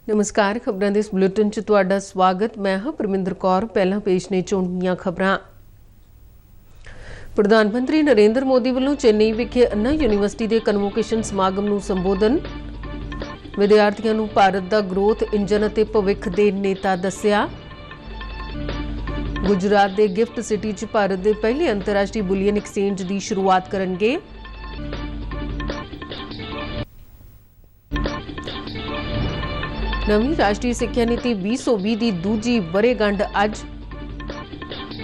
नमस्कार, खबरों के इस बुलेटिन च तुहाडा स्वागत। मैं हाँ परमिंदर कौर। पहला पेश ने चोण दीआं खबरां। प्रधानमंत्री नरेंद्र मोदी वालों चेन्नई विखे अन्ना यूनीवर्सिटी के कन्वोकेशन समागम नूं संबोधन। विद्यार्थियों नूं भारत का ग्रोथ इंजन अते भविख दे नेता दस्सिया। गुजरात के गिफ्ट सिटी च भारत के पहले अंतरराष्ट्रीय बुलियन एक्सचेंज की शुरुआत करनगे। नवीं राष्ट्रीय सिक्ख्या नीति 2020 की दूजी वरेगंढ अज।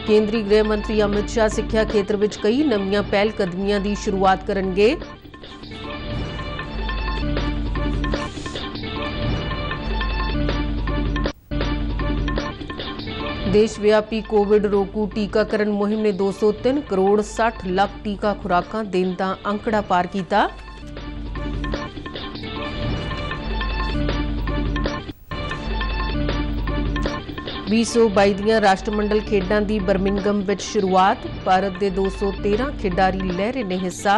केंद्रीय गृह मंत्री अमित शाह सिक्ख्या खेत्र में कई नवीं पहलकदमियां की शुरुआत करनगे। देशव्यापी कोविड रोकू टीकाकरण मुहिम ने 203 करोड़ 60 लाख टीका खुराकां देण दा अंकड़ा पार किया। दी राष्ट्रमंडल खेडां की बर्मिंघम विच शुरुआत। भारत के 213 खिडारी ले रहे ने हिस्सा।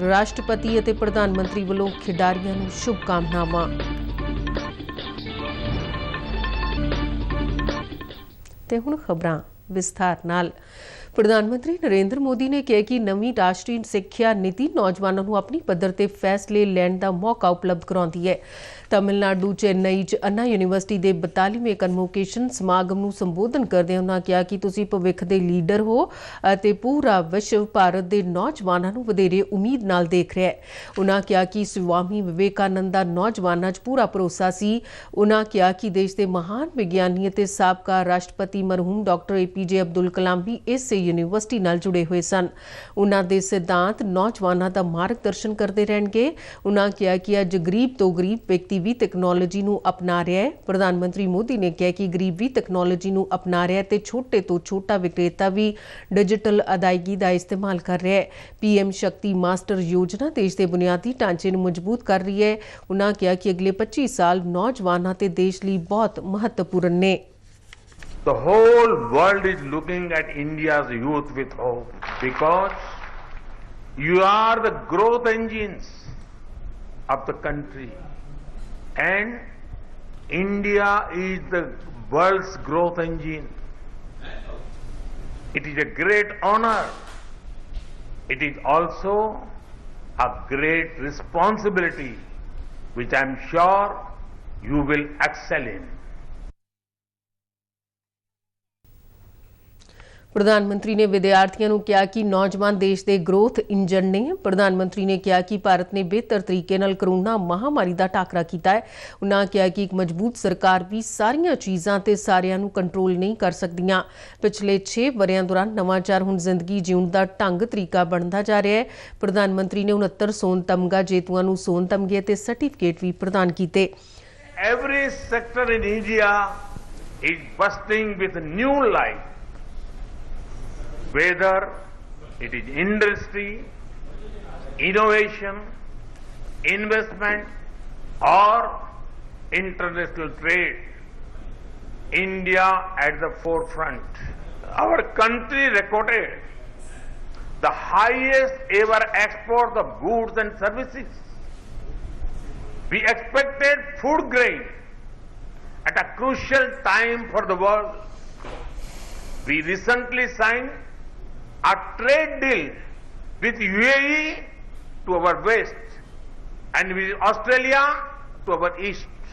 राष्ट्रपति और प्रधानमंत्री वालों खिडारियों नूं शुभकामनावां। ते हुण खबरां विस्तार नाल। प्रधानमंत्री नरेंद्र मोदी ने कहा कि नवीं राष्ट्रीय सिक्ख्या नीति नौजवानों को अपनी पद्धर ते फैसले लैण का मौका उपलब्ध कराउंदी है। तमिलनाडु चेन्नई च अन्ना यूनीवर्सिटी के 42वें कन्वोकेशन समागम नूं संबोधन करदे उन्होंने कहा कि तुसीं भविख दे लीडर हो अते पूरा विश्व भारत के नौजवानों नूं वधेरे उम्मीद नाल देख रहा है। उन्होंने कहा कि स्वामी विवेकानंद दा नौजवानों च पूरा भरोसा सी। उन्होंने कहा कि देश के महान विज्ञानी अते साबका राष्ट्रपति मरहूम डॉक्टर APJ अब्दुल कलाम भी इस यूनीवर्सिटी नाल जुड़े हुए सन। उन्होंने दे सिद्धांत नौजवानों का मार्गदर्शन करते रहणगे। उन्होंने कहा कि अज गरीब तो गरीब व्यक्ति भी तैक्नोलॉजी नूं अपना रहा है। प्रधानमंत्री मोदी ने कहा कि गरीब भी तैक्नोलॉजी नूं अपना रहा है ते छोटे तो छोटा विक्रेता भी डिजिटल अदायगी का इस्तेमाल कर रहा है। PM शक्ति मास्टर योजना देश के बुनियादी ढांचे नूं मजबूत कर रही है। उन्होंने कहा कि अगले 25 साल नौजवानों ते देश लिए बहुत महत्वपूर्ण ने। The whole world is looking at India's youth with hope because you are the growth engines of the country and India is the world's growth engine. It is a great honor. It is also a great responsibility which I am sure you will excel in. प्रधानमंत्री ने विद्यार्थियों को कहा कि नौजवान देश के growth engine ने। प्रधानमंत्री ने कहा कि भारत ने बेहतर तरीके नाल कोरोना महामारी का टाकरा किया है। उन्होंने कहा कि एक मजबूत सरकार भी सारिया चीज़ों ते सारिਆਂ ਨੂੰ कंट्रोल नहीं कर सकदियां। पिछले 6 वरियां दौरान नवाचार हुण जिंदगी जीउण का ढंग तरीका बनता जा रहा है। प्रधानमंत्री ने 69 सोन तमगा जेतुआं नूं सोन तमगे ते सर्टिफिकेट भी प्रदान किए। Every sector in India is bursting with new life. Whether it is industry, innovation, investment or international trade, India at the forefront. Our country recorded the highest ever export of goods and services. We expected food grain at a crucial time for the world. We recently signed a trade deal with UAE to our west and with Australia to our east.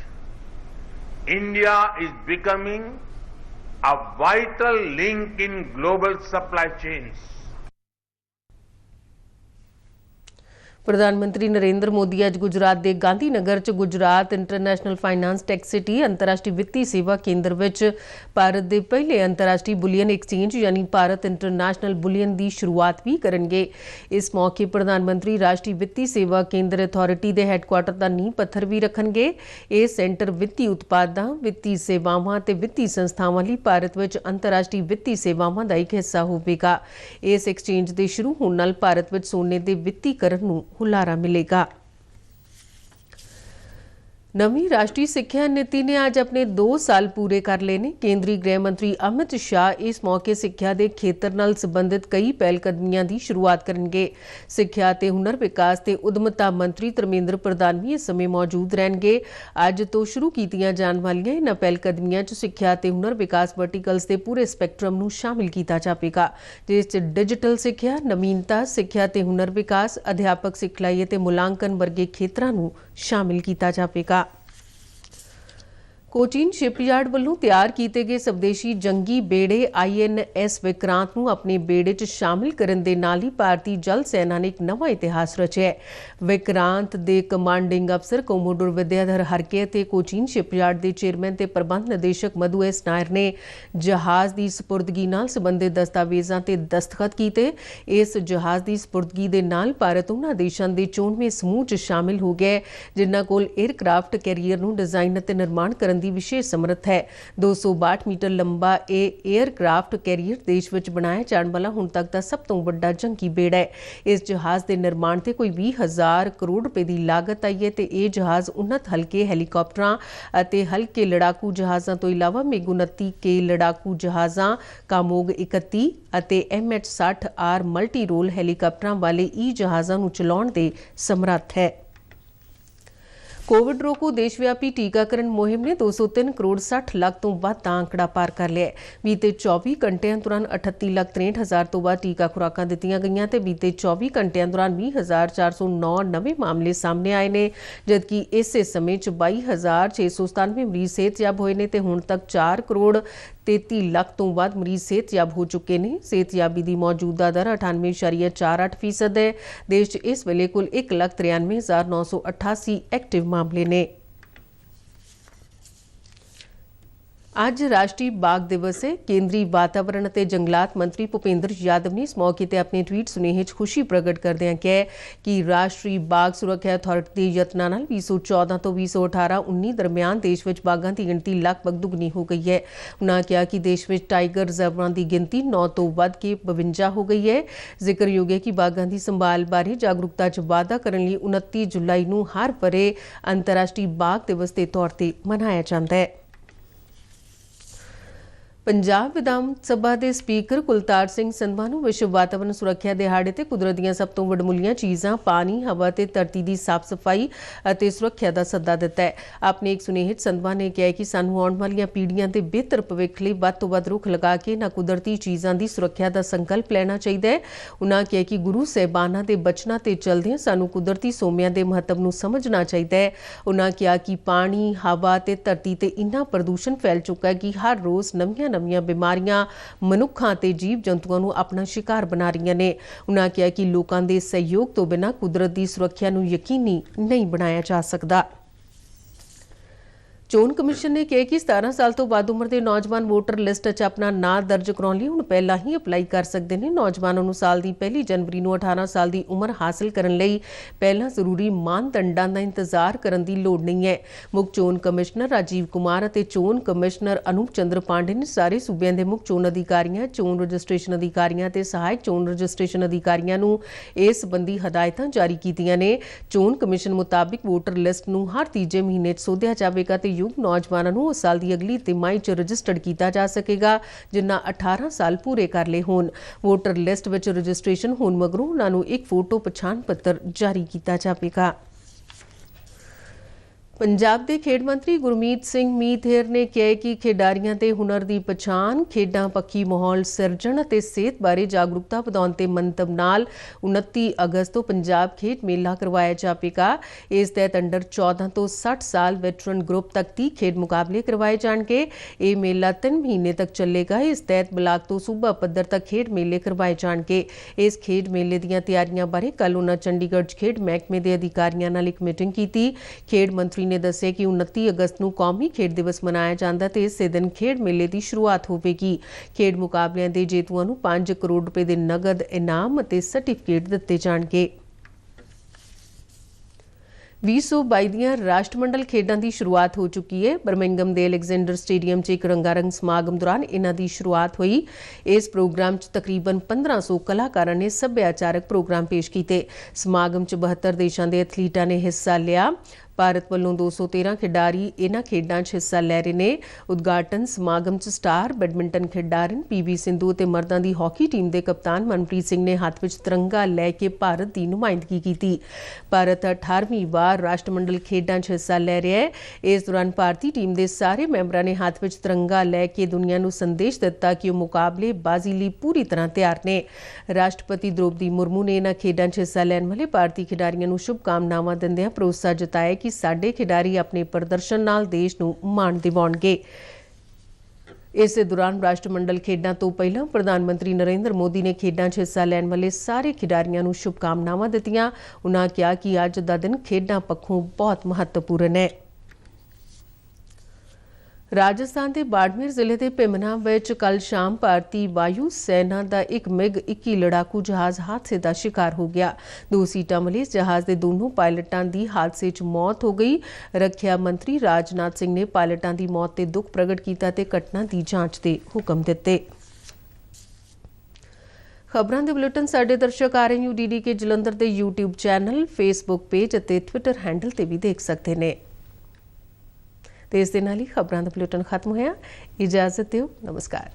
India is becoming a vital link in global supply chains. प्रधानमंत्री नरेंद्र मोदी अज गुजरात के गांधीनगर च Gujarat international finance tech city अंतरराष्ट्रीय वित्तीय सेवा केंद्र विच भारत के पहले अंतरराष्ट्रीय बुलियन एक्सचेंज यानी भारत इंटरनेशनल बुलियन की शुरुआत भी करेंगे। इस मौके प्रधानमंत्री राष्ट्रीय वित्तीय सेवा केंद्र अथॉरिटी के हैडकुआटर का नींह पत्थर भी रखणगे। यह सेंटर वित्तीय उत्पादां, वित्तीय सेवावां ते वित्तीय संस्थावां लई भारत विच अंतरराष्ट्रीय वित्तीय सेवावां का एक हिस्सा होवेगा। इस एक्सचेंज के शुरू होने नाल भारत विच सोने के वित्तीयकरण नूं हुलारा मिलेगा। नवीं राष्ट्रीय सिक्ख्या नीति ने आज अपने 2 साल पूरे कर लए ने। केंद्रीय गृह मंत्री अमित शाह इस मौके सिक्ख्या के खेतर नाल संबंधित कई पहलकदमियां की शुरुआत करेंगे। सिक्ख्या ते हुनर विकास ते उद्यमता मंत्री धर्मेंद्र प्रधान भी इस समय मौजूद रहेंगे। अज तो शुरू कीतियां जाण वालियां इन्हां पहलकदमियां च सिक्ख्या ते हुनर विकास वर्टिकल्स के पूरे स्पैक्ट्रम नूं शामिल किया जाएगा, जिस च डिजिटल सिक्ख्या, नवीनता सिक्ख्या ते हुनर विकास, अध्यापक सिखलाई ते मुलांकन वर्गे खेतरां नूं शामिल किया जाएगा। कोचीन शिपयार्ड वालों तैयार किए गए स्वदेशी जंगी बेड़े INS विक्रांत नूं अपने बेड़े च शामिल करन दे नाल ही भारतीय जल सेना ने एक नवा इतिहास रचिया है। विक्रांत दे कमांडिंग अफसर कोमोडोर विद्याधर हरके ते कोचीन शिपयार्ड के चेयरमैन ते प्रबंध निदेशक मधु S नायर ने जहाज़ की सपुर्दगी नाल संबंधित दस्तावेज़ां ते दस्तखत कीते। इस जहाज़ की सपुर्दगी दे नाल भारत उन्हां देशां दे 94वें समूह च शामिल हो गया जिन्हां कोल एयरक्राफ्ट कैरियर नूं डिजाइन ते निर्माण करन दी विशेष समर्थ है। 262 मीटर लंबा यह एयरक्राफ्ट कैरियर देश विच बनाया जाने वाला हुण तक का सब तो बड़ा जंगी बेड़ा है। इस जहाज़ के निर्माण से कोई 20,000 करोड़ रुपए की लागत आई है ते यह जहाज़ उन्नत हल्के हैलीकॉप्टरां अते हल्के लड़ाकू जहाज़ां तो इलावा MiG-29 के लड़ाकू जहाज़ां, कामोग 31 अते MH-60R मल्टी रोल हैलीकॉप्टरां वाले जहाज़ां नूं चलाउण दे समर्थ है। कोविड रोको देशव्यापी टीकाकरण मुहिम ने 203 करोड़ 60 लाख तो वध दा आंकड़ा पार कर लिया है। बीते 24 घंटिया दौरान 38,63,000 तो वध टीका खुराकां दित्तियां गईयां ते बीते 24 घंटिया दौरान 20,409 नवे मामले सामने आए ने, जबकि इस समय 22,697 मरीज सेहतयाब होए ने ते हुण तक 4 करोड़ 33 लाख तो वध मरीज सेहतयाब हो चुके हैं। सेहतयाबी की मौजूदा दर 98.48% है। देश च इस वेले कुल 1,93,988 एक्टिव मामले ने। आज राष्ट्रीय बाघ दिवस है। केंद्रीय वातावरण और जंगलात मंत्री भूपेंद्र यादव ने इस मौके पर अपने ट्वीट सुनेहे खुशी प्रगट करदे कहा कि राष्ट्रीय बाघ सुरक्षा अथॉरिटी के यत्नां नाल 2014 तो 2018-19 दरमियान देश में बाघां की गिनती लगभग दुगनी हो गई है। उन्होंने कहा कि देश में टाइगर रिजर्वां की गिनती 9 तो वध के 52 हो गई है। जिक्रयोग है कि बाघां की संभाल बारे जागरूकता च वाधा करने लई 29 जुलाई नूं हर वरे अंतरराष्ट्रीय बाघ दिवस के तौर पर मनाया जाता है। पंजाब विधान सभा के स्पीकर कुलतार सिंह संधवा नूं विश्व वातावरण सुरक्षा दिहाड़े ते कुदरत दीआं सब तो वडमुलियां चीज़ां पानी, हवा ते धरती की साफ सफाई और सुरक्षा का सद्दा दिता है। अपने एक सुनेहे संधवा ने कहा कि सानूं आउण वालियां पीढ़ियां के बेहतर भविख लई वध तो वध रुख लगा के इन्हां कुदरती चीज़ां की सुरक्षा का संकल्प लेना चाहिए है। उन्होंने कहा कि गुरु साहिबानां दे बचनां ते चलदिआं सानूं कुदरती सोमिਆਂ के महत्व नूं समझना चाहिए है। उन्होंने कहा कि पानी, हवा ते धरती ते इन्ना प्रदूषण फैल चुका है कि हर रोज़ नवीं बीमारियां मनुखां ते जीव जंतुओं नूं अपना शिकार बना रही ने। उन्होंने कहा कि लोगों के सहयोग तो बिना कुदरत की सुरक्षा नूं यकीनी नहीं बनाया जा सकता। चोन कमिशन ने कहा कि 17 साल तो वध उम्र के नौजवान वोटर लिस्ट च अपना नाम दर्ज कराने लिए हुण पहला ही अपलाई कर सकते हैं। नौजवानों को साल की 1 जनवरी को 18 साल की उम्र हासिल करने लई पहला जरूरी मानदंडां का इंतजार करने की लोड़ नहीं है। मुख चोन कमिश्नर राजीव कुमार और चोन कमिश्नर अनूप चंद्र पांडे ने सारे सूबे के मुख चोन अधिकारियों, चोन रजिस्ट्रेशन अधिकारियों और सहायक चोन रजिस्ट्रेशन अधिकारियों को इस संबंधी हदायतां जारी कीतियां ने। चोन कमिशन मुताबिक वोटर लिस्ट को हर तीजे महीने सोधिया जाएगा तो युग नौजवानों को उस साल की अगली तिमाही च रजिस्टर्ड किया जा सकेगा जिन्हें 18 साल पूरे कर ले होन। वोटर लिस्ट में रजिस्ट्रेशन होने मगरों उन्होंने एक फोटो पछाण पत्र जारी किया जाएगा। पंजाब के खेड मंत्री गुरमीत सिंह मीतहेर ने कहा कि खिडारियों के हुनर की पछाण, खेडां पक्की माहौल सिरजण और सेहत बारे जागरूकता वधाउण के मंतव नाल 29 अगस्त को पंजाब खेड मेला करवाया जाएगा। इस तहत अंडर 14 तो 60 साल वैटरन ग्रुप तक 30 खेड मुकाबले करवाए जाएंगे। ये मेला 3 महीने तक चलेगा। इस तहत ब्लाक तो सूबा पद्धर तक खेड मेले करवाए जाएंगे। इस खेड मेले दी तैयारियां बारे कल उन्होंने चंडीगढ़ खेड महकमे के अधिकारियों नाल एक मीटिंग की। खेड मंत्री ने दस्सिया कि 29 अगस्त को कौमी खेड दिवस मनाया जाता है। इस दिन खेड मेले की शुरुआत होगी। खेड मुकाबलियां के जेतुओं को 5 करोड़ रुपए के नगद इनाम और सर्टिफिकेट दिते जाएंगे। 2022 ਦੀਆਂ ਰਾਸ਼ਟਰਮੰਡਲ ਖੇਡਾਂ ਦੀ ਸ਼ੁਰੂਆਤ ਹੋ ਚੁੱਕੀ ਹੈ। ਬਰਮਿੰਗਮ ਦੇ ਅਲੈਗਜ਼ੈਂਡਰ ਸਟੇਡੀਅਮ 'ਚ ਇੱਕ ਰੰਗਾਰੰਗ ਸਮਾਗਮ ਦੌਰਾਨ ਇਹਨਾਂ ਦੀ ਸ਼ੁਰੂਆਤ ਹੋਈ। ਇਸ ਪ੍ਰੋਗਰਾਮ 'ਚ ਤਕਰੀਬਨ 1500 ਕਲਾਕਾਰਾਂ ਨੇ ਸੱਭਿਆਚਾਰਕ ਪ੍ਰੋਗਰਾਮ ਪੇਸ਼ ਕੀਤੇ। ਸਮਾਗਮ 'ਚ 72 ਦੇਸ਼ਾਂ ਦੇ ਐਥਲੀਟਾਂ ਨੇ ਹਿੱਸਾ ਲਿਆ। ਭਾਰਤ ਵੱਲੋਂ 213 ਖਿਡਾਰੀ ਇਹਨਾਂ ਖੇਡਾਂ 'ਚ ਹਿੱਸਾ ਲੈ ਰਹੇ ਨੇ। ਉਦਘਾਟਨ ਸਮਾਗਮ 'ਚ ਸਟਾਰ ਬੈਡਮਿੰਟਨ ਖਿਡਾਰਨ PV ਸਿੰਧੂ ਤੇ ਮਰਦਾਂ ਦੀ ਹਾਕੀ ਟੀਮ ਦੇ ਕਪਤਾਨ ਮਨਪ੍ਰੀਤ ਸਿੰਘ ਨੇ ਹੱਥ ਵਿੱਚ ਤਿਰੰਗਾ ਲੈ ਕੇ ਭਾਰਤ ਦੀ ਨੁਮਾਇੰਦਗੀ ਕੀਤੀ। ਭਾਰਤ 18ਵੀਂ ਵਾਰ ਰਾਸ਼ਟਰਮੰਡਲ ਖੇਡਾਂ 'ਚ ਹਿੱਸਾ ਲੈ ਰਿਹਾ ਹੈ। ਇਸ ਦੌਰਾਨ ਭਾਰਤੀ ਟੀਮ ਦੇ ਸਾਰੇ ਮੈਂਬਰਾਂ ਨੇ ਹੱਥ ਵਿੱਚ ਤਿਰੰਗਾ ਲੈ ਕੇ ਦੁਨੀਆ ਨੂੰ ਸੰਦੇਸ਼ ਦਿੱਤਾ ਕਿ ਉਹ ਮੁਕਾਬਲੇਬਾਜ਼ੀ ਲਈ ਪੂਰੀ ਤਰ੍ਹਾਂ ਤਿਆਰ ਨੇ। ਰਾਸ਼ਟਰਪਤੀ द्रौपदी मुर्मू ने इन्हां खेडां 'ਚ ਹਿੱਸਾ ਲੈਣ ਵਾਲੇ ਭਾਰਤੀ ਖਿਡਾਰੀਆਂ ਨੂੰ ਸ਼ੁਭਕਾਮਨਾਵਾਂ ਦਿੰਦਿਆਂ ਭਰੋਸਾ ਜਤਾਇਆ ਕਿ ਸਾਡੇ ਖਿਡਾਰੀ ਆਪਣੇ ਪ੍ਰਦਰਸ਼ਨ ਨਾਲ ਦੇਸ਼ ਨੂੰ ਮਾਣ ਦਿਵਾਉਣਗੇ। ਇਸੇ ਦੌਰਾਨ ਰਾਸ਼ਟਰਮੰਡਲ ਖੇਡਾਂ ਤੋਂ ਪਹਿਲਾਂ ਪ੍ਰਧਾਨ ਮੰਤਰੀ ਨਰਿੰਦਰ ਮੋਦੀ ਨੇ ਖੇਡਾਂ 'ਚ ਹਿੱਸਾ ਲੈਣ ਵਾਲੇ ਸਾਰੇ ਖਿਡਾਰੀਆਂ ਨੂੰ ਸ਼ੁਭਕਾਮਨਾਵਾਂ ਦਿੱਤੀਆਂ। ਉਨ੍ਹਾਂ ਕਿਹਾ ਕਿ ਅੱਜ ਦਾ ਦਿਨ ਖੇਡਾਂ ਪੱਖੋਂ ਬਹੁਤ ਮਹੱਤਵਪੂਰਨ ਹੈ। ਰਾਜਸਥਾਨ ਦੇ ਬਾੜਮੇਰ ਜ਼ਿਲ੍ਹੇ ਦੇ ਭਿਮਨਾ ਵਿੱਚ ਕੱਲ ਸ਼ਾਮ ਭਾਰਤੀ ਵਾਯੂ ਸੈਨਾ ਦਾ ਇੱਕ MiG-21 ਲੜਾਕੂ ਜਹਾਜ਼ ਹਾਦਸੇ ਦਾ ਸ਼ਿਕਾਰ ਹੋ ਗਿਆ। 2 ਸੀਟਾਂ ਵਾਲੇ ਇਸ ਜਹਾਜ਼ ਦੇ ਦੋਨੋਂ ਪਾਇਲਟਾਂ ਦੀ ਹਾਦਸੇ 'ਚ ਮੌਤ ਹੋ ਗਈ। ਰੱਖਿਆ ਮੰਤਰੀ ਰਾਜਨਾਥ ਸਿੰਘ ਨੇ ਪਾਇਲਟਾਂ ਦੀ ਮੌਤ ਤੇ ਦੁੱਖ ਪ੍ਰਗਟ ਕੀਤਾ ਤੇ ਘਟਨਾ ਦੀ ਜਾਂਚ ਦੇ ਹੁਕਮ ਦਿੱਤੇ। ਖਬਰਾਂ ਦੇ ਬੁਲੇਟਿਨ ਸਾਡੇ ਦਰਸ਼ਕ RNU-DDK ਜਲੰਧਰ ਦੇ YouTube ਚੈਨਲ, Facebook ਪੇਜ ਅਤੇ Twitter ਹੈਂਡਲ ਤੇ ਵੀ ਦੇਖ ਸਕਦੇ ਨੇ। ਤੇ ਇਸ ਦੇ ਨਾਲ ਹੀ ਖਬਰਾਂ ਦਾ ਬੁਲੇਟਿਨ ਖਤਮ ਹੋਇਆ। ਇਜਾਜ਼ਤ ਦਿਓ। ਨਮਸਕਾਰ।